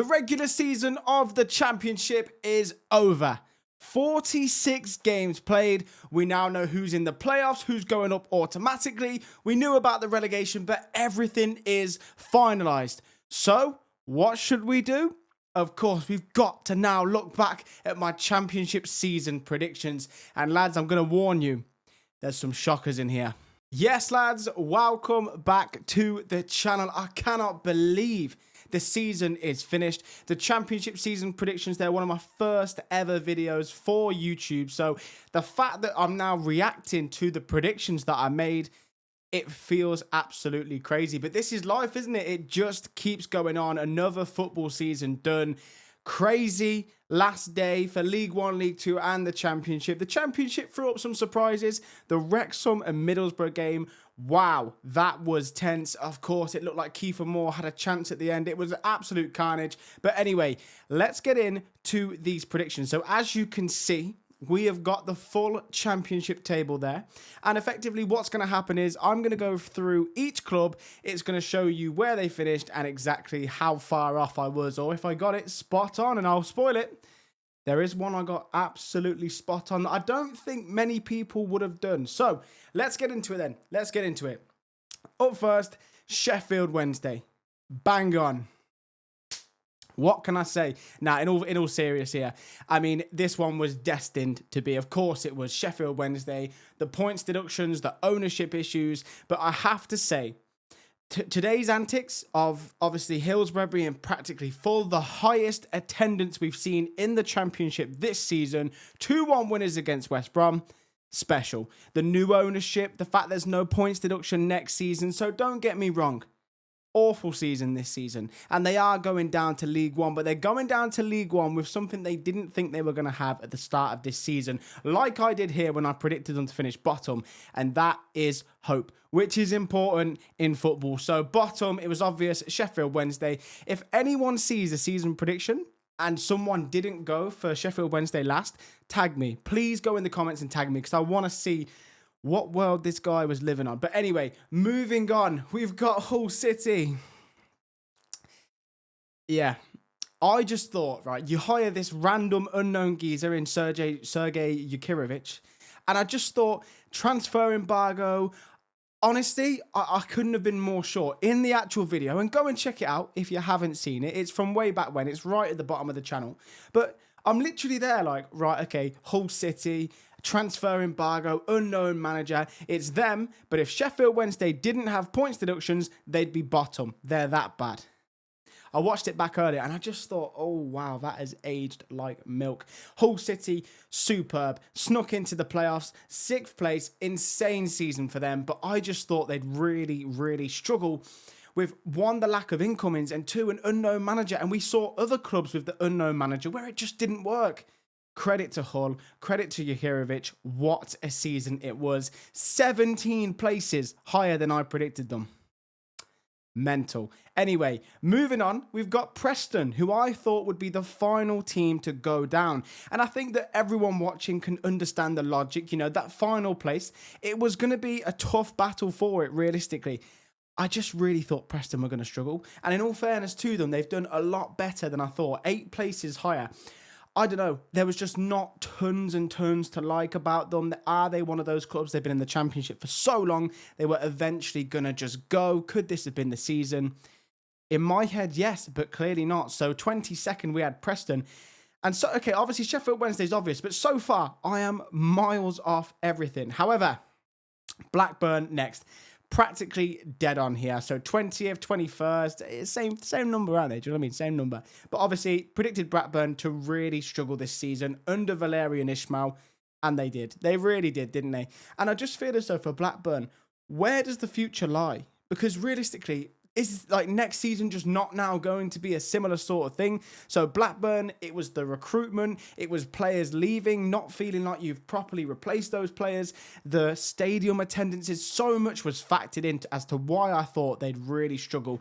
The regular season of the Championship is over. 46 games played. We now know who's in the playoffs, who's going up automatically. We knew about the relegation, but everything is finalised. So, what should we do? Of course, we've got to now look back at my Championship season predictions. And lads, I'm going to warn you, there's some shockers in here. Yes, lads, welcome back to the channel. I cannot believe the season is finished. The Championship season predictions, they're one of my first ever videos for YouTube. So the fact that I'm now reacting to the predictions that I made, it feels absolutely crazy. But this is life, isn't it? It just keeps going on. Another football season done. Crazy last day for League One, League Two and the Championship. The Championship threw up some surprises. The Wrexham and Middlesbrough game, wow, that was tense. Of course, it looked like Kiefer Moore had a chance at the end. It was absolute carnage. But anyway, let's get into these predictions. So as you can see, we have got the full Championship table there. And effectively what's going to happen is I'm going to go through each club. It's going to show you where they finished and exactly how far off I was, or if I got it spot on, and I'll spoil it. There is one I got absolutely spot on that I don't think many people would have done. So let's get into it then. Let's get into it. Up first, Sheffield Wednesday. Bang on. What can I say? Now, in all serious here, I mean, this one was destined to be. Of course, it was Sheffield Wednesday, the points deductions, the ownership issues. But I have to say, today's antics of obviously Hillsborough being practically full, the highest attendance we've seen in the Championship this season, 2-1 winners against West Brom, special. The new ownership, the fact there's no points deduction next season. So don't get me wrong. Awful season this season, and they are going down to League One, but they're going down to League One with something they didn't think they were going to have at the start of this season, like I did here when I predicted them to finish bottom, and that is hope, which is important in football. So bottom, it was obvious, Sheffield Wednesday. If anyone sees a season prediction and someone didn't go for Sheffield Wednesday last, tag me. Please go in the comments and tag me, because I want to see what world this guy was living on. But anyway, moving on. We've got Hull City. Yeah. I just thought, right, you hire this random unknown geezer in Sergei Yukirovich. And I just thought, transfer embargo. Honestly, I couldn't have been more sure. In the actual video, and go and check it out if you haven't seen it. It's from way back when. It's right at the bottom of the channel. But I'm literally there like, right, okay, Hull City, transfer embargo, unknown manager. It's them, but if Sheffield Wednesday didn't have points deductions, they'd be bottom. They're that bad. I watched it back earlier and I just thought, oh wow, that has aged like milk. Hull City, superb. Snuck into the playoffs, 6th place, insane season for them. But I just thought they'd really, really struggle with, one, the lack of incomings, and two, an unknown manager. And we saw other clubs with the unknown manager where it just didn't work. Credit to Hull, credit to Yukirovich. What a season it was. 17 places higher than I predicted them. Mental. Anyway, moving on, we've got Preston, who I thought would be the final team to go down. And I think that everyone watching can understand the logic. You know, that final place, it was going to be a tough battle for it, realistically. I just really thought Preston were going to struggle. And in all fairness to them, they've done a lot better than I thought. 8 places higher. I don't know. There was just not tons and tons to like about them. Are they one of those clubs? They've been in the Championship for so long. They were eventually going to just go. Could this have been the season? In my head, yes, but clearly not. So 22nd, we had Preston. And so, okay, obviously Sheffield Wednesday's obvious, but so far I am miles off everything. However, Blackburn next. Practically dead on here. So 20th, 21st, same number, aren't they? Do you know what I mean? Same number. But obviously predicted Blackburn to really struggle this season under Valerian Ismail. And they did. They really did, didn't they? And I just feel as though for Blackburn, where does the future lie? Because realistically, is like next season just not now going to be a similar sort of thing? So Blackburn, it was the recruitment, it was players leaving, not feeling like you've properly replaced those players. The stadium attendances, so much was factored into as to why I thought they'd really struggle.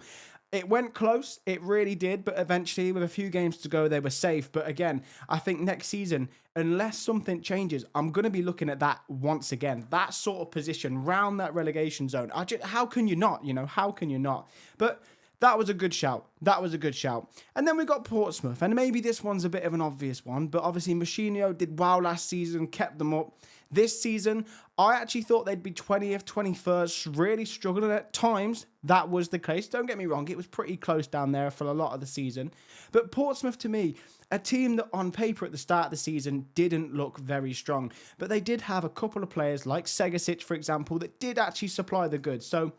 It went close, it really did, but eventually with a few games to go, they were safe. But again, I think next season, unless something changes, I'm going to be looking at that once again. That sort of position, round that relegation zone. How can you not, how can you not? But That was a good shout. That was a good shout. And then we got Portsmouth. And maybe this one's a bit of an obvious one, but obviously Mourinho did well last season, kept them up. This season, I actually thought they'd be 20th, 21st, really struggling at times. That was the case. Don't get me wrong, it was pretty close down there for a lot of the season. But Portsmouth, to me, a team that on paper at the start of the season didn't look very strong. But they did have a couple of players like Segasic, for example, that did actually supply the goods. So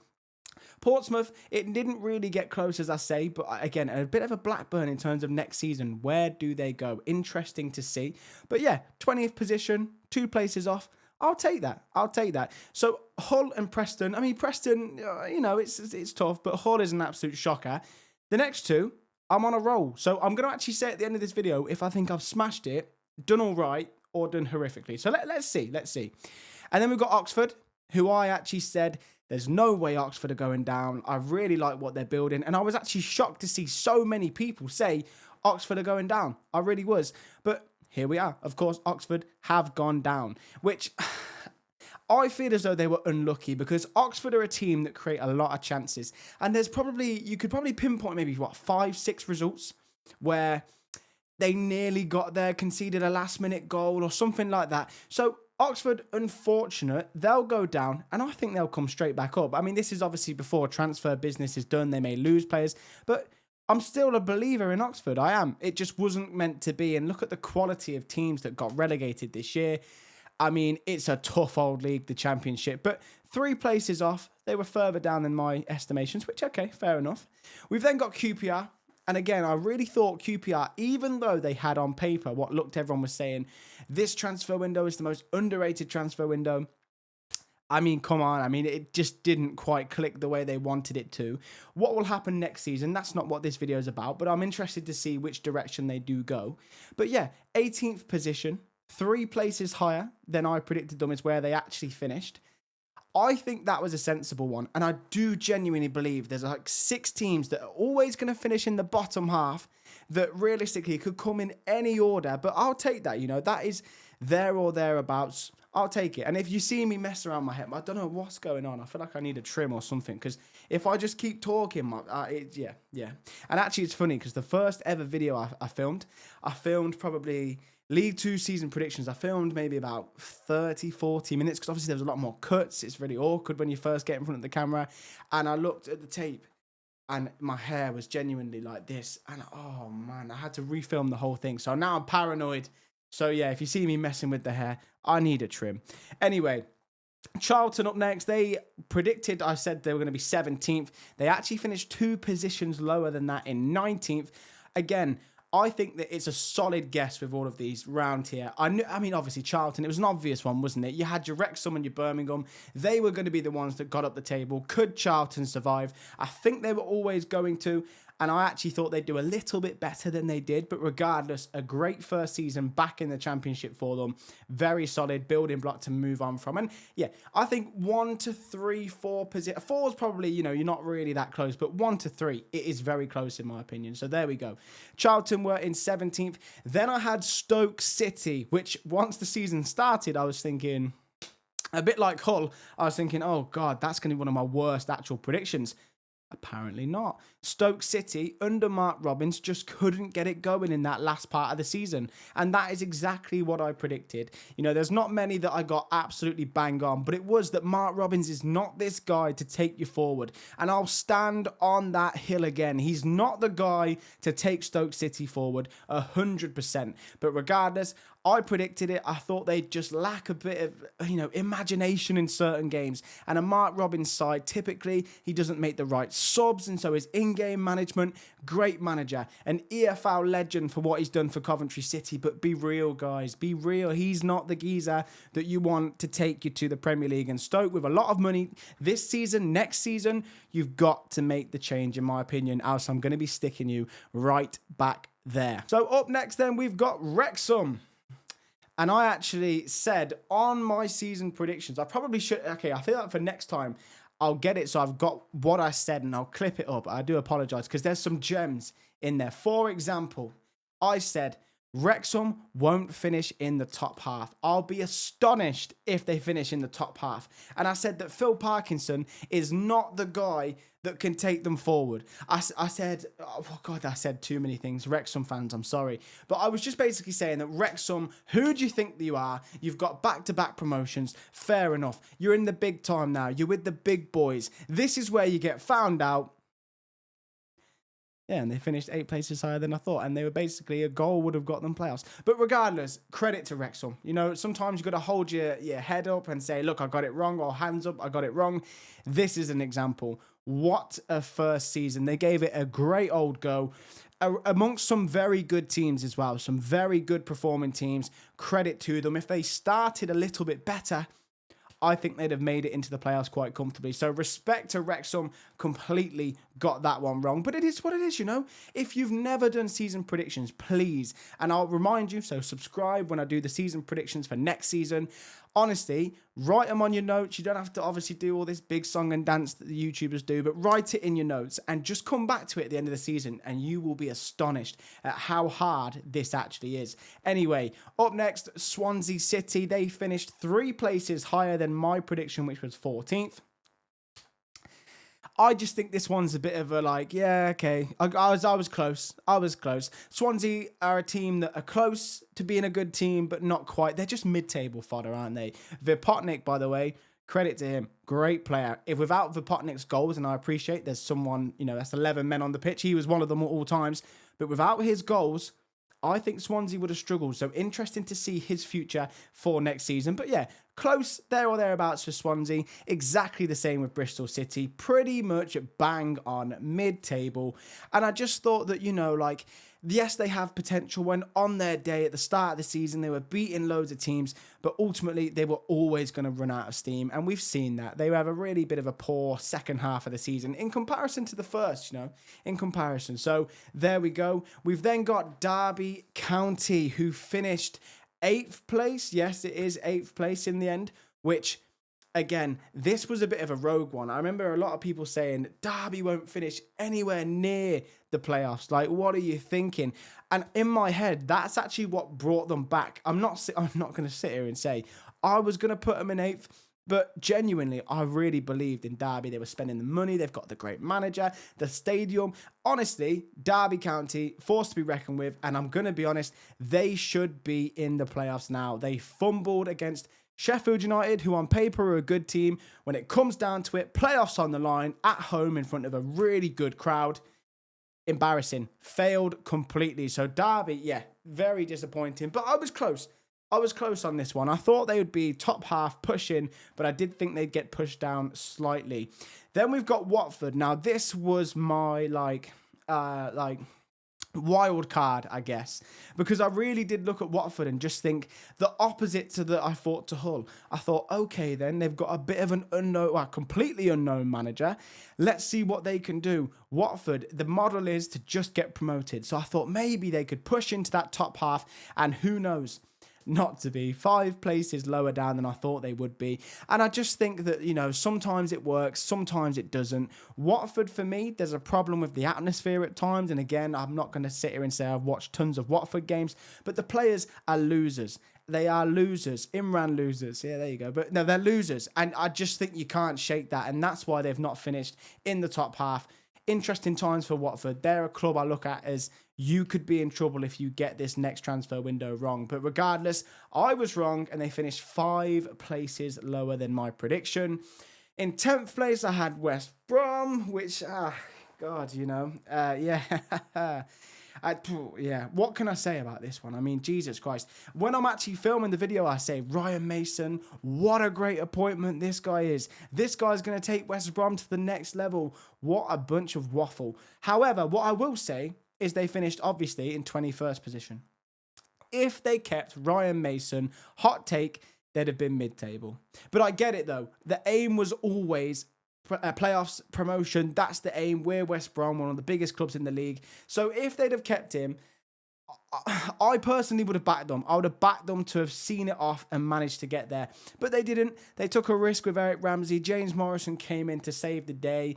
Portsmouth, it didn't really get close, as I say, but again, a bit of a Blackburn in terms of next season. Where do they go? Interesting to see. But yeah, 20th position, 2 places off. I'll take that. I'll take that. So Hull and Preston. I mean, Preston, it's tough, but Hull is an absolute shocker. The next 2, I'm on a roll. So I'm going to actually say at the end of this video if I think I've smashed it, done all right, or done horrifically. So let's see. And then we've got Oxford, who I actually said, there's no way Oxford are going down. I really like what they're building. And I was actually shocked to see so many people say Oxford are going down. I really was. But here we are. Of course, Oxford have gone down, which I feel as though they were unlucky because Oxford are a team that create a lot of chances. And you could probably pinpoint maybe, 5, 6 results where they nearly got there, conceded a last-minute goal or something like that. So Oxford, unfortunate, they'll go down, and I think they'll come straight back up. I mean, this is obviously before transfer business is done. They may lose players, but I'm still a believer in Oxford. I am. It just wasn't meant to be. And look at the quality of teams that got relegated this year. I mean, it's a tough old league, the Championship, but 3 places off. They were further down than my estimations, which, okay, fair enough. We've then got QPR. And again, I really thought QPR, even though they had on paper what everyone was saying, this transfer window is the most underrated transfer window. I mean, come on. I mean, it just didn't quite click the way they wanted it to. What will happen next season? That's not what this video is about, but I'm interested to see which direction they do go. But yeah, 18th position, 3 places higher than I predicted them is where they actually finished. I think that was a sensible one, and I do genuinely believe there's like 6 teams that are always going to finish in the bottom half that realistically could come in any order, but I'll take that, that is there or thereabouts. I'll take it. And if you see me mess around my head, I don't know what's going on. I feel like I need a trim or something, because if I just keep talking, yeah. And actually, it's funny, because the first ever video I filmed probably League 2 season predictions. I filmed maybe about 30, 40 minutes because obviously there was a lot more cuts. It's really awkward when you first get in front of the camera. And I looked at the tape and my hair was genuinely like this. And oh man, I had to refilm the whole thing. So now I'm paranoid. So yeah, if you see me messing with the hair, I need a trim. Anyway, Charlton up next. They predicted, I said they were going to be 17th. They actually finished 2 positions lower than that in 19th. Again, I think that it's a solid guess with all of these round here. I mean, obviously, Charlton, it was an obvious one, wasn't it? You had your Wrexham and your Birmingham. They were going to be the ones that got up the table. Could Charlton survive? I think they were always going to. And I actually thought they'd do a little bit better than they did. But regardless, a great first season back in the Championship for them. Very solid building block to move on from. And yeah, I think 1 to 3, 4 position. 4 is probably, you're not really that close. But 1 to 3, it is very close in my opinion. So there we go. Charlton were in 17th. Then I had Stoke City, which once the season started, I was thinking, a bit like Hull, I was thinking, oh God, that's going to be one of my worst actual predictions. Apparently not. Stoke City, under Mark Robins, just couldn't get it going in that last part of the season. And that is exactly what I predicted. There's not many that I got absolutely bang on, but it was that Mark Robins is not this guy to take you forward. And I'll stand on that hill again. He's not the guy to take Stoke City forward 100%. But regardless, I predicted it. I thought they'd just lack a bit of, imagination in certain games. And a Mark Robins side, typically, he doesn't make the right subs, and so his in-game management, great manager. An EFL legend for what he's done for Coventry City, but be real, guys. Be real. He's not the geezer that you want to take you to the Premier League. And Stoke, with a lot of money this season, next season, you've got to make the change, in my opinion, else I'm going to be sticking you right back there. So up next, then, we've got Wrexham. And I actually said on my season predictions, I probably should, okay, I feel like for next time, I'll get it so I've got what I said and I'll clip it up. I do apologize because there's some gems in there. For example, I said Wrexham won't finish in the top half. I'll be astonished if they finish in the top half. And I said that Phil Parkinson is not the guy that can take them forward. I said, oh God, I said too many things. Wrexham fans, I'm sorry. But I was just basically saying that Wrexham, who do you think you are? You've got back-to-back promotions. Fair enough. You're in the big time now. You're with the big boys. This is where you get found out. Yeah, and they finished 8 places higher than I thought. And they were basically, a goal would have got them playoffs. But regardless, credit to Wrexham. You know, sometimes you've got to hold your head up and say, look, I got it wrong, or hands up, I got it wrong. This is an example. What a first season. They gave it a great old go. Amongst some very good teams as well. Some very good performing teams. Credit to them. If they started a little bit better, I think they'd have made it into the playoffs quite comfortably. So respect to Wrexham, completely got that one wrong. But it is what it is, you know. If you've never done season predictions, please. And I'll remind you, so subscribe when I do the season predictions for next season. Honestly, write them on your notes. You don't have to obviously do all this big song and dance that the YouTubers do, but write it in your notes and just come back to it at the end of the season and you will be astonished at how hard this actually is. Anyway, up next, Swansea City. They finished 3 places higher than my prediction, which was 14th. I just think this one's a bit of a yeah, okay. I was close. I was close. Swansea are a team that are close to being a good team, but not quite. They're just mid-table fodder, aren't they? Vipotnik, by the way, credit to him. Great player. If without Vipotnik's goals, and I appreciate there's someone, that's 11 men on the pitch. He was one of them at all times. But without his goals, I think Swansea would have struggled. So interesting to see his future for next season. But yeah, close there or thereabouts for Swansea. Exactly the same with Bristol City. Pretty much bang on mid-table. And I just thought that, yes, they have potential. When on their day at the start of the season, they were beating loads of teams, but ultimately they were always going to run out of steam. And we've seen that. They have a really bit of a poor second half of the season in comparison to the first, in comparison. So there we go. We've then got Derby County, who finished 8th place. Yes, it is 8th place in the end, which, again, this was a bit of a rogue one. I remember a lot of people saying Derby won't finish anywhere near the playoffs. Like, what are you thinking? And in my head, that's actually what brought them back. I'm not going to sit here and say I was going to put them in 8th, but genuinely, I really believed in Derby. They were spending the money. They've got the great manager, the stadium. Honestly, Derby County, forced to be reckoned with. And I'm going to be honest, they should be in the playoffs now. They fumbled against Sheffield United, who on paper are a good team. When it comes down to it, playoffs on the line, at home in front of a really good crowd. Embarrassing. Failed completely. So Derby, yeah, very disappointing. But I was close. I was close on this one. I thought they would be top half pushing, but I did think they'd get pushed down slightly. Then we've got Watford. Now, this was my, wild card, I guess, because I really did look at Watford and just think the opposite to that I thought to Hull. I thought, okay, then they've got a bit of an completely unknown manager. Let's see what they can do. Watford, the model is to just get promoted. So I thought maybe they could push into that top half, and who knows? Not to be 5 places lower down than I thought they would be. And I just think that, sometimes it works, sometimes it doesn't. Watford, for me, there's a problem with the atmosphere at times. And again, I'm not going to sit here and say I've watched tons of Watford games, but the players are losers. They are losers. Imran losers. Yeah, there you go. But no, they're losers. And I just think you can't shake that. And that's why they've not finished in the top half. Interesting times for Watford. They're a club I look at as you could be in trouble if you get this next transfer window wrong. But regardless, I was wrong and they finished 5 places lower than my prediction. In 10th place, I had West Brom, which, God, yeah. What can I say about this one? I mean, Jesus Christ. When I'm actually filming the video, I say, Ryan Mason, what a great appointment this guy is. This guy's going to take West Brom to the next level. What a bunch of waffle. However, what I will say is they finished, obviously, in 21st position. If they kept Ryan Mason, hot take, they'd have been mid-table. But I get it, though. The aim was always playoffs, promotion. That's the aim. We're West Brom, one of the biggest clubs in the league. So if they'd have kept him, I personally would have backed them. I would have backed them to have seen it off and managed to get there. But they didn't. They took a risk with Eric Ramsey. James Morrison came in to save the day.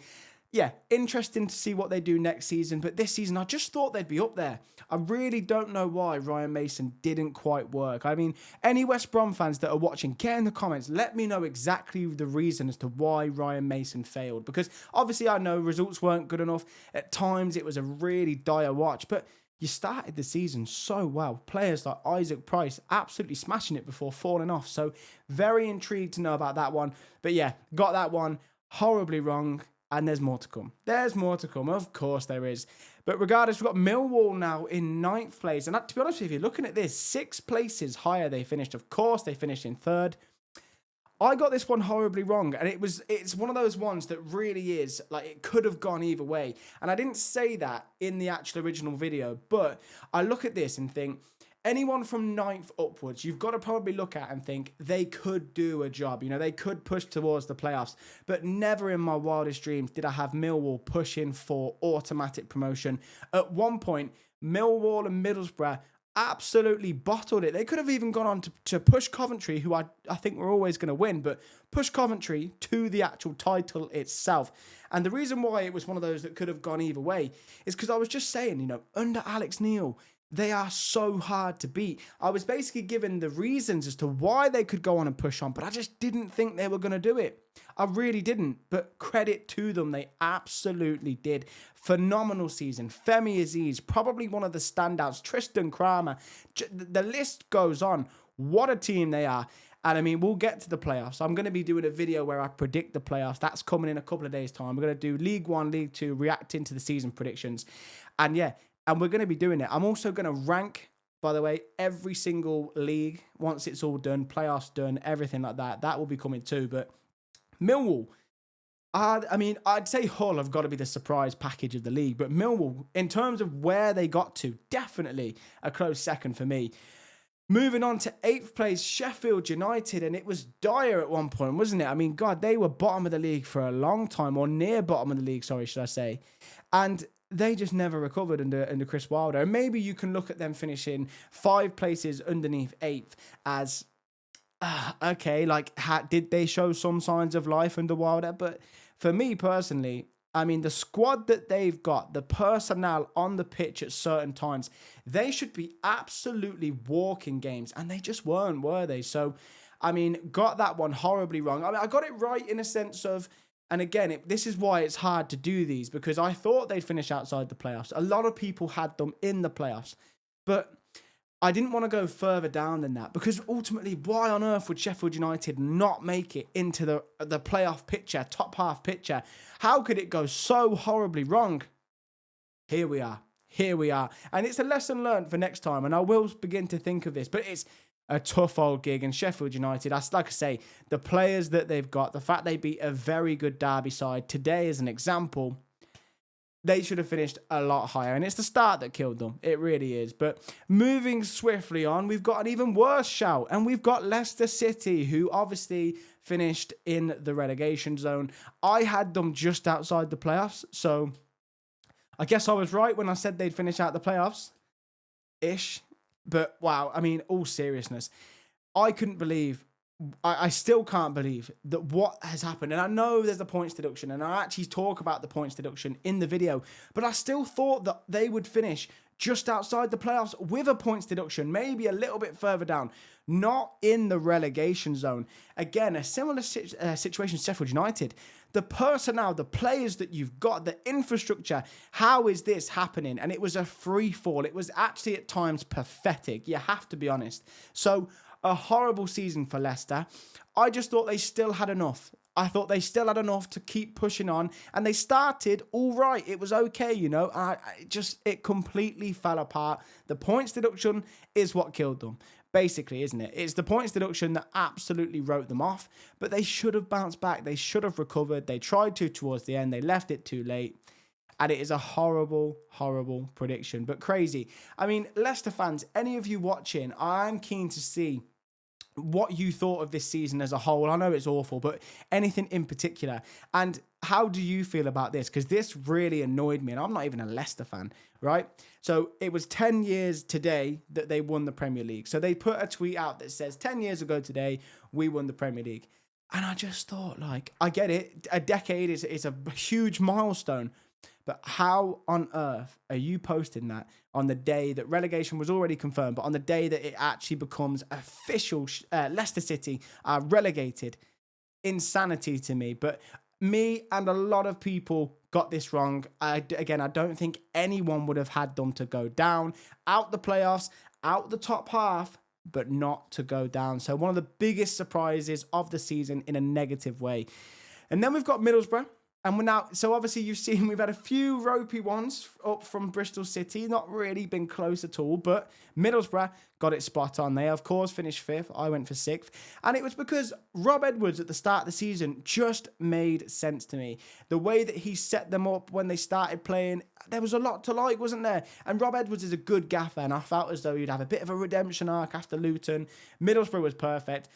yeah, interesting to see what they do next season. But this season, I just thought they'd be up there. I really don't know why Ryan Mason didn't quite work. I mean, any West Brom fans that are watching, get in the comments. Let me know exactly the reason as to why Ryan Mason failed. Because obviously I know results weren't good enough. At times it was a really dire watch. But you started the season so well. Players like Isaac Price absolutely smashing it before falling off. So very intrigued to know about that one. But yeah, got that one horribly wrong. And there's more to come. There's more to come. Of course there is. But regardless, we've got Millwall now in 9th place. And to be honest with you, looking at this, 6 places higher they finished. Of course, they finished in 3rd. I got this one horribly wrong. And it's one of those ones that really is, like, it could have gone either way. And I didn't say that in the actual original video. But I look at this and think, anyone from 9th upwards, you've got to probably look at and think they could do a job. You know, they could push towards the playoffs. But never in my wildest dreams did I have Millwall pushing for automatic promotion. At one point, Millwall and Middlesbrough absolutely bottled it. They could have even gone on to push Coventry, who I think were always going to win, but push Coventry to the actual title itself. And the reason why it was one of those that could have gone either way is because I was just saying, you know, under Alex Neil, they are so hard to beat. I was basically given the reasons as to why they could go on and push on, but I just didn't think they were going to do it. I really didn't, but credit to them, they absolutely did. Phenomenal season. Femi Aziz, probably one of the standouts. Tristan Kramer, the list goes on. What a team they are. And I mean, we'll get to the playoffs. I'm going to be doing a video where I predict the playoffs. That's coming in a couple of days' time. We're going to do League 1, League 2, reacting to the season predictions. And yeah, and we're going to be doing it. I'm also going to rank, by the way, every single league once it's all done, playoffs done, everything like that. That will be coming too. But Millwall, I mean, I'd say Hull have got to be the surprise package of the league. But Millwall, in terms of where they got to, definitely a close second for me. Moving on to 8th place, Sheffield United, and it was dire at one point, wasn't it? I mean, God, they were bottom of the league for a long time, or near bottom of the league, sorry, should I say. And they just never recovered under Chris Wilder. And maybe you can look at them finishing 5 places underneath 8th as, okay, like, did they show some signs of life under Wilder? But for me personally, I mean, the squad that they've got, the personnel on the pitch at certain times, they should be absolutely walking games. And they just weren't, were they? So, I mean, got that one horribly wrong. I mean, I got it right in a sense of, and again, this is why it's hard to do these, because I thought they'd finish outside the playoffs. A lot of people had them in the playoffs, but I didn't want to go further down than that, because ultimately, why on earth would Sheffield United not make it into the playoff picture, top half picture? How could it go so horribly wrong? Here we are. Here we are. And it's a lesson learned for next time, and I will begin to think of this, but it's a tough old gig. And Sheffield United, like I say, the players that they've got, the fact they beat a very good Derby side today as an example, they should have finished a lot higher. And it's the start that killed them. It really is. But moving swiftly on, we've got an even worse shout. And we've got Leicester City, who obviously finished in the relegation zone. I had them just outside the playoffs. So I guess I was right when I said they'd finish out the playoffs-ish. But wow, I mean, all seriousness, I couldn't believe, I still can't believe that what has happened. And I know there's the points deduction, and I actually talk about the points deduction in the video, but I still thought that they would finish just outside the playoffs with a points deduction, maybe a little bit further down, not in the relegation zone. Again, a similar situation to Sheffield United. The personnel, the players that you've got, the infrastructure, how is this happening? And it was a free fall. It was actually at times pathetic. You have to be honest. So a horrible season for Leicester. I just thought they still had enough. I thought they still had enough to keep pushing on, and they started all right. It was okay, you know. It completely fell apart. The points deduction is what killed them, basically, isn't it? It's the points deduction that absolutely wrote them off, but they should have bounced back. They should have recovered. They tried to towards the end. They left it too late. And it is a horrible, horrible prediction, but crazy. I mean, Leicester fans, any of you watching, I'm keen to see what you thought of this season as a whole. I know it's awful, but anything in particular. And how do you feel about this? Because this really annoyed me, and I'm not even a Leicester fan, right? So it was 10 years today that they won the Premier League. So they put a tweet out that says, 10 years ago today, we won the Premier League. And I just thought, like, I get it. A decade is a huge milestone. But how on earth are you posting that on the day that relegation was already confirmed, but on the day that it actually becomes official, Leicester City are relegated? Insanity to me. But me and a lot of people got this wrong. Again, I don't think anyone would have had them to go down, out the playoffs, out the top half, but not to go down. So one of the biggest surprises of the season in a negative way. And then we've got Middlesbrough. And we're now, so obviously you've seen we've had a few ropey ones up from Bristol City, not really been close at all, but Middlesbrough got it spot on. They, of course, finished fifth. I went for sixth. And it was because Rob Edwards at the start of the season just made sense to me. The way that he set them up when they started playing, there was a lot to like, wasn't there? And Rob Edwards is a good gaffer, and I felt as though he'd have a bit of a redemption arc after Luton. Middlesbrough was perfect.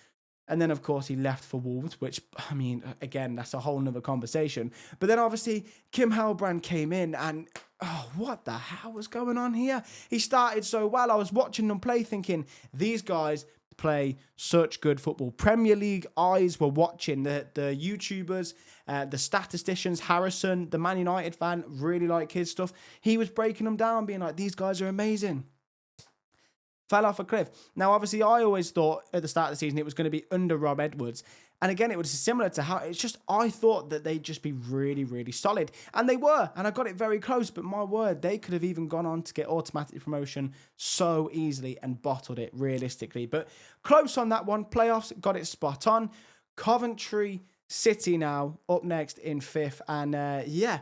And then, of course, he left for Wolves, which, I mean, again, that's a whole nother conversation. But then, obviously, Kim Halbrand came in and, oh, what the hell was going on here? He started so well. I was watching them play thinking, these guys play such good football. Premier League eyes were watching. The YouTubers, the statisticians, Harrison, the Man United fan, really like his stuff. He was breaking them down, being like, these guys are amazing. Fell off a cliff. Now, obviously, I always thought at the start of the season it was going to be under Rob Edwards. And again, it was similar to how it's just, I thought that they'd just be really, really solid. And they were. And I got it very close. But my word, they could have even gone on to get automatic promotion so easily and bottled it realistically. But close on that one. Playoffs got it spot on. Coventry City now up next in fifth. And yeah.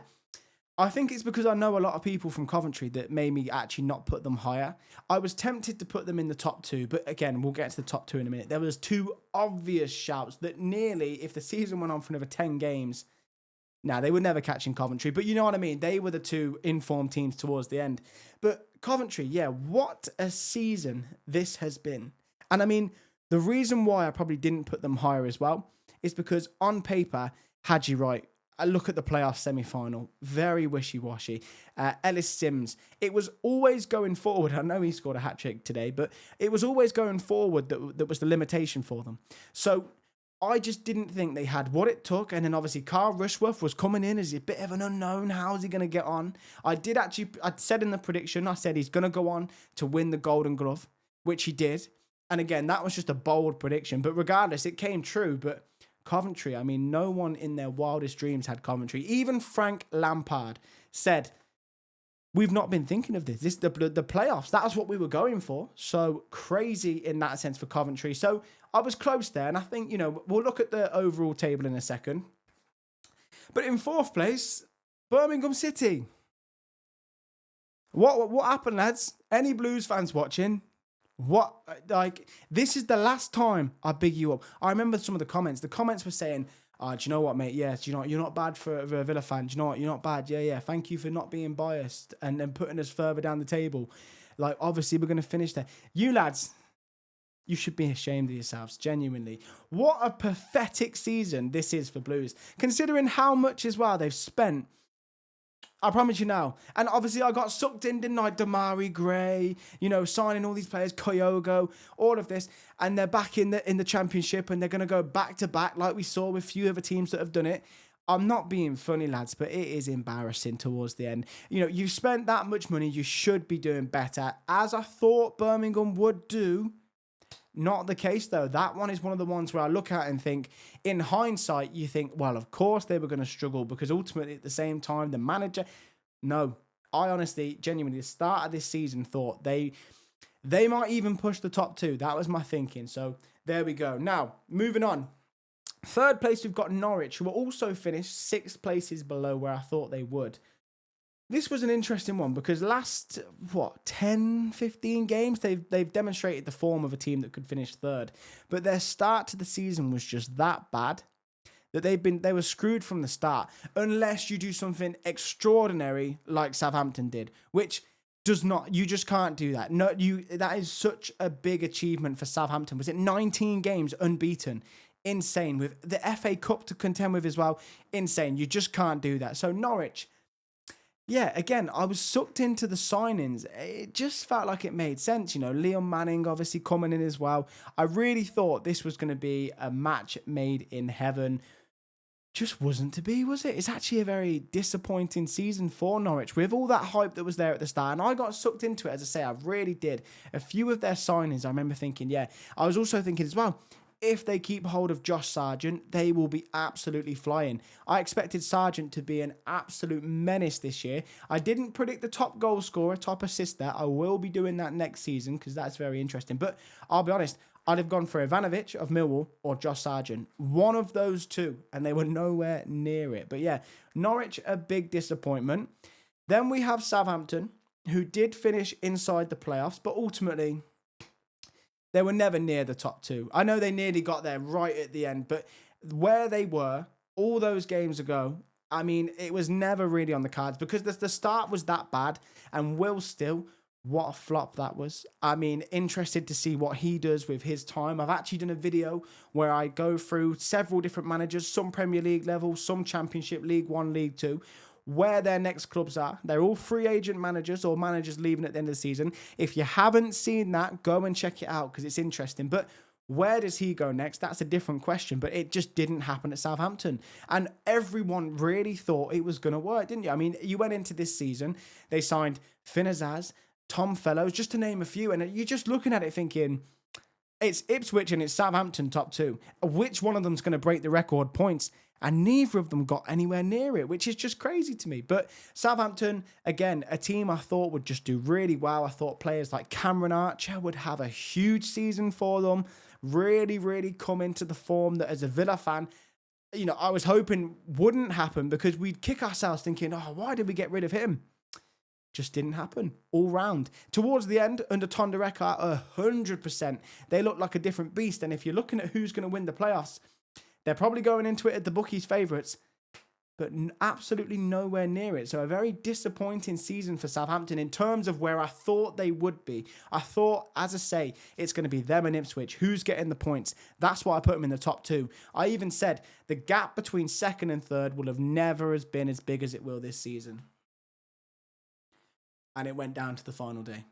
I think it's because I know a lot of people from Coventry that made me actually not put them higher. I was tempted to put them in the top two, but again, we'll get to the top two in a minute. There was two obvious shouts that nearly, if the season went on for another 10 games, they were never catching Coventry, but you know what I mean? They were the two informed teams towards the end. But Coventry, yeah, what a season this has been. And I mean, the reason why I probably didn't put them higher as well is because on paper, had you right, I look at the playoff semi-final, very wishy-washy. Ellis Sims, it was always going forward. I know he scored a hat-trick today, but it was always going forward that was the limitation for them. So I just didn't think they had what it took. And then obviously Carl Rushworth was coming in as a bit of an unknown. How's he going to get on? I said in the prediction, I said he's going to go on to win the Golden Glove, which he did. And again, that was just a bold prediction. But regardless, it came true. But Coventry, I mean, no one in their wildest dreams had Coventry. Even Frank Lampard said, we've not been thinking of this. The playoffs, that's what we were going for. So crazy in that sense for Coventry. So I was close there. And I think, we'll look at the overall table in a second. But in fourth place, Birmingham City. What happened, lads? Any Blues fans watching? This is the last time I big you up. I remember some of the comments. The comments were saying, do you know what, mate? Yes, you're not bad for a Villa fan. Do you know what? You're not bad. Yeah. Thank you for not being biased and then putting us further down the table. Like, obviously, we're going to finish there. You lads, you should be ashamed of yourselves, genuinely. What a pathetic season this is for Blues, considering how much as well they've spent. I promise you now. And obviously I got sucked in, didn't I? Damari Gray, signing all these players, Kyogo, all of this. And they're back in the championship and they're going to go back to back like we saw with a few other teams that have done it. I'm not being funny, lads, but it is embarrassing towards the end. You've spent that much money. You should be doing better, as I thought Birmingham would do. Not the case, though. That one is one of the ones where I look at and think, in hindsight, you think, well, of course they were going to struggle because ultimately at the same time, the manager... No, I honestly, genuinely, the start of this season thought they might even push the top two. That was my thinking. So there we go. Now, moving on. Third place, we've got Norwich, who will also finish 6 places below where I thought they would. This was an interesting one because last, 10, 15 games, they've demonstrated the form of a team that could finish third. But their start to the season was just that bad that they were screwed from the start unless you do something extraordinary like Southampton did, which you just can't do that. No, that is such a big achievement for Southampton. Was it 19 games unbeaten? Insane. With the FA Cup to contend with as well. Insane. You just can't do that. So Norwich, Yeah, again, I was sucked into the signings. It just felt like it made sense. Leon Manning obviously coming in as well. I really thought this was going to be a match made in heaven. Just wasn't to be, was it? It's actually a very disappointing season for Norwich with all that hype that was there at the start. And I got sucked into it, as I say, I really did. A few of their signings, I remember thinking, yeah. I was also thinking as well, if they keep hold of Josh Sargent, they will be absolutely flying. I expected Sargent to be an absolute menace this year. I didn't predict the top goal scorer, top assister. I will be doing that next season because that's very interesting. But I'll be honest, I'd have gone for Ivanovic of Millwall or Josh Sargent. One of those two, and they were nowhere near it. But yeah, Norwich, a big disappointment. Then we have Southampton, who did finish inside the playoffs, but ultimately they were never near the top two. I know they nearly got there right at the end, but where they were all those games ago, I mean, it was never really on the cards because the start was that bad, and Will Still, what a flop that was. I mean, interested to see what he does with his time. I've actually done a video where I go through several different managers, some Premier League level, some Championship, League One, League Two, where their next clubs are. They're all free agent managers or managers leaving at the end of the season. If you haven't seen that, go and check it out because it's interesting. But where does he go next? That's a different question, but it just didn't happen at Southampton. And everyone really thought it was going to work, didn't you? I mean, you went into this season, they signed Finn Azaz, Tom Fellows, just to name a few, and you're just looking at it thinking, it's Ipswich and it's Southampton top two. Which one of them's going to break the record points? And neither of them got anywhere near it, which is just crazy to me. But Southampton, again, a team I thought would just do really well. I thought players like Cameron Archer would have a huge season for them, really, really come into the form that as a Villa fan, I was hoping wouldn't happen because we'd kick ourselves thinking, oh, why did we get rid of him? Just didn't happen all round. Towards the end, under Tonda Eckhart, 100%, they look like a different beast. And if you're looking at who's going to win the playoffs, they're probably going into it at the bookies' favourites, but absolutely nowhere near it. So a very disappointing season for Southampton in terms of where I thought they would be. I thought, as I say, it's going to be them and Ipswich. Who's getting the points? That's why I put them in the top two. I even said the gap between second and third will have never been as big as it will this season. And it went down to the final day.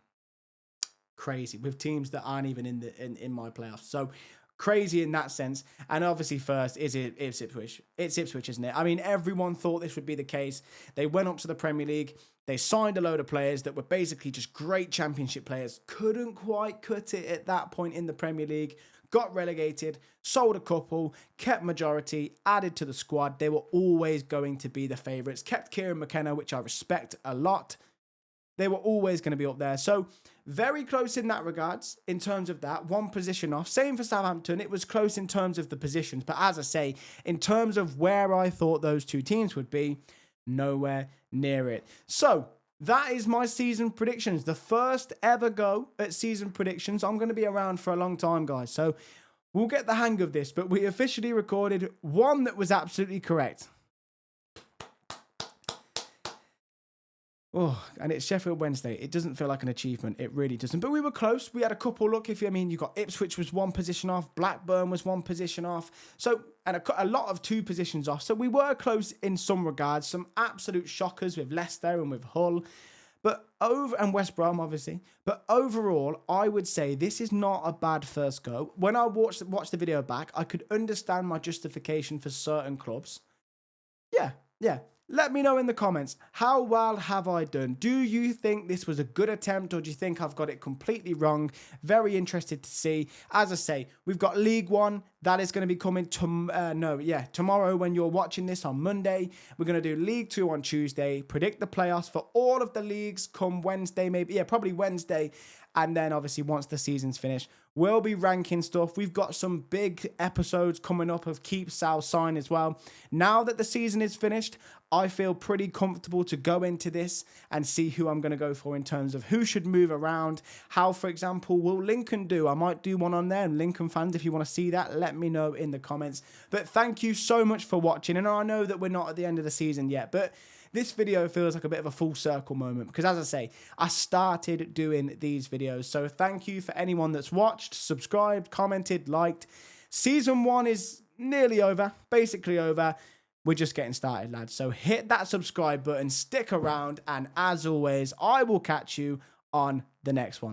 Crazy, with teams that aren't even in my playoffs. So crazy in that sense. And obviously first it's Ipswich. It's Ipswich, isn't it? I mean, everyone thought this would be the case. They went up to the Premier League. They signed a load of players that were basically just great Championship players. Couldn't quite cut it at that point in the Premier League. Got relegated, sold a couple, kept majority, added to the squad. They were always going to be the favourites. Kept Kieran McKenna, which I respect a lot. They were always going to be up there. So very close in that regards, in terms of that. One position off. Same for Southampton. It was close in terms of the positions. But as I say, in terms of where I thought those two teams would be, nowhere near it. So that is my season predictions. The first ever go at season predictions. I'm going to be around for a long time, guys. So we'll get the hang of this. But we officially recorded one that was absolutely correct. Oh, and it's Sheffield Wednesday. It doesn't feel like an achievement. It really doesn't. But we were close. We had a couple. Look, you got Ipswich was one position off. Blackburn was one position off. So, and a lot of 2 positions off. So we were close in some regards. Some absolute shockers with Leicester and with Hull. And West Brom, obviously. But overall, I would say this is not a bad first go. When I watched the video back, I could understand my justification for certain clubs. Yeah. Let me know in the comments, how well have I done? Do you think this was a good attempt or do you think I've got it completely wrong? Very interested to see. As I say, we've got League One. That is going to be coming tomorrow when you're watching this on Monday. We're going to do League 2 on Tuesday, predict the playoffs for all of the leagues come Wednesday, probably Wednesday. And then obviously once the season's finished, we'll be ranking stuff. We've got some big episodes coming up of Keep Sal Sign as well. Now that the season is finished, I feel pretty comfortable to go into this and see who I'm going to go for in terms of who should move around. How, for example, will Lincoln do? I might do one on there. And Lincoln fans, if you want to see that, let me know in the comments. But thank you so much for watching. And I know that we're not at the end of the season yet, but this video feels like a bit of a full circle moment because, as I say, I started doing these videos. So thank you for anyone that's watched, subscribed, commented, liked. Season 1 is nearly over, basically over. we're just getting started, lads. So hit that subscribe button, stick around, and as always, I will catch you on the next one.